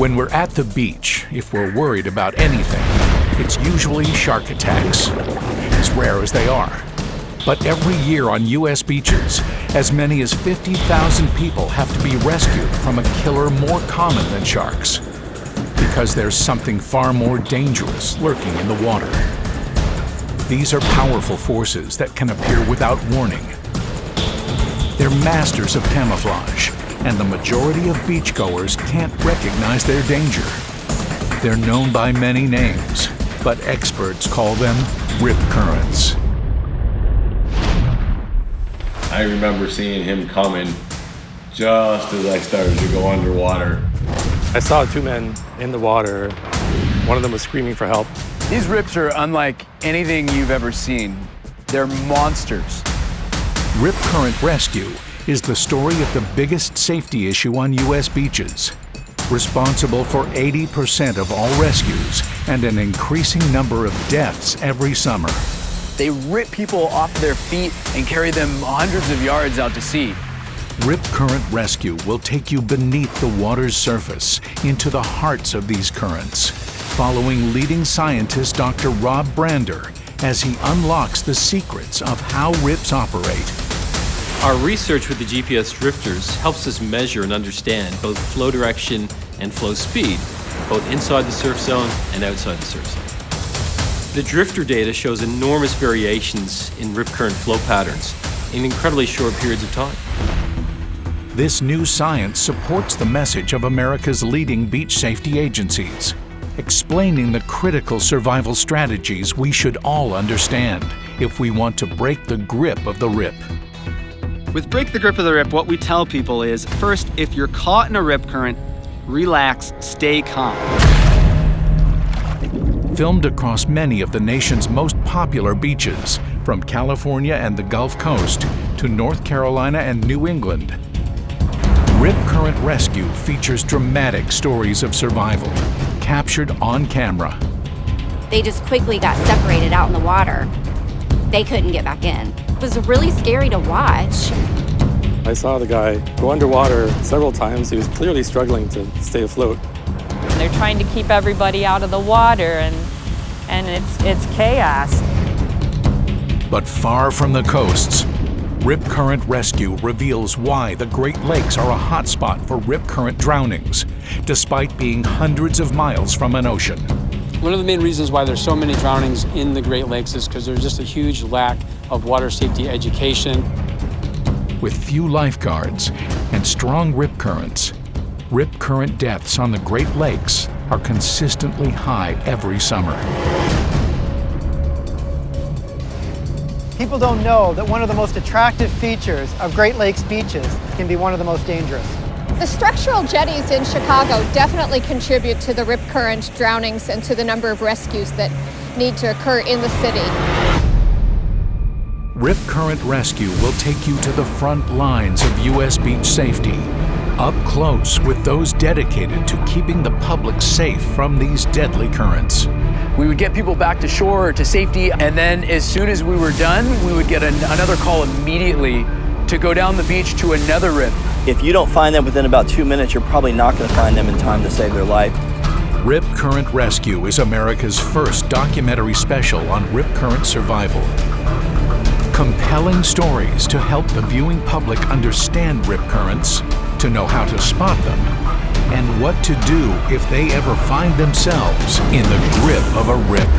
When we're at the beach, if we're worried about anything, it's usually shark attacks, as rare as they are. But every year on U.S. beaches, as many as 50,000 people have to be rescued from a killer more common than sharks, because there's something far more dangerous lurking in the water. These are powerful forces that can appear without warning. They're masters of camouflage, and the majority of beachgoers can't recognize their danger. They're known by many names, but experts call them rip currents. I remember seeing him coming just as I started to go underwater. I saw two men in the water. One of them was screaming for help. These rips are unlike anything you've ever seen. They're monsters. Rip current rescue is the story of the biggest safety issue on U.S. beaches, responsible for 80% of all rescues and an increasing number of deaths every summer. They rip people off their feet and carry them hundreds of yards out to sea. Rip current rescue will take you beneath the water's surface into the hearts of these currents, following leading scientist Dr. Rob Brander as he unlocks the secrets of how rips operate. Our research with the GPS drifters helps us measure and understand both flow direction and flow speed, both inside the surf zone and outside the surf zone. The drifter data shows enormous variations in rip current flow patterns in incredibly short periods of time. This new science supports the message of America's leading beach safety agencies, explaining the critical survival strategies we should all understand if we want to break the grip of the rip. With Break the Grip of the Rip, what we tell people is, first, if you're caught in a rip current, relax, stay calm. Filmed across many of the nation's most popular beaches, from California and the Gulf Coast to North Carolina and New England, Rip Current Rescue features dramatic stories of survival, captured on camera. They just quickly got separated out in the water. They couldn't get back in. It was really scary to watch. I saw the guy go underwater several times. He was clearly struggling to stay afloat. They're trying to keep everybody out of the water, and it's chaos. But far from the coasts, Rip Current Rescue reveals why the Great Lakes are a hotspot for rip current drownings, despite being hundreds of miles from an ocean. One of the main reasons why there's so many drownings in the Great Lakes is because there's just a huge lack of water safety education. With few lifeguards and strong rip currents, rip current deaths on the Great Lakes are consistently high every summer. People don't know that one of the most attractive features of Great Lakes beaches can be one of the most dangerous. The structural jetties in Chicago definitely contribute to the rip current drownings and to the number of rescues that need to occur in the city. Rip Current Rescue will take you to the front lines of U.S. beach safety, up close with those dedicated to keeping the public safe from these deadly currents. We would get people back to shore or to safety, and then as soon as we were done, we would get another call immediately to go down the beach to another rip. If you don't find them within about 2 minutes, you're probably not going to find them in time to save their life. Rip Current Rescue is America's first documentary special on rip current survival. Compelling stories to help the viewing public understand rip currents, to know how to spot them, and what to do if they ever find themselves in the grip of a rip.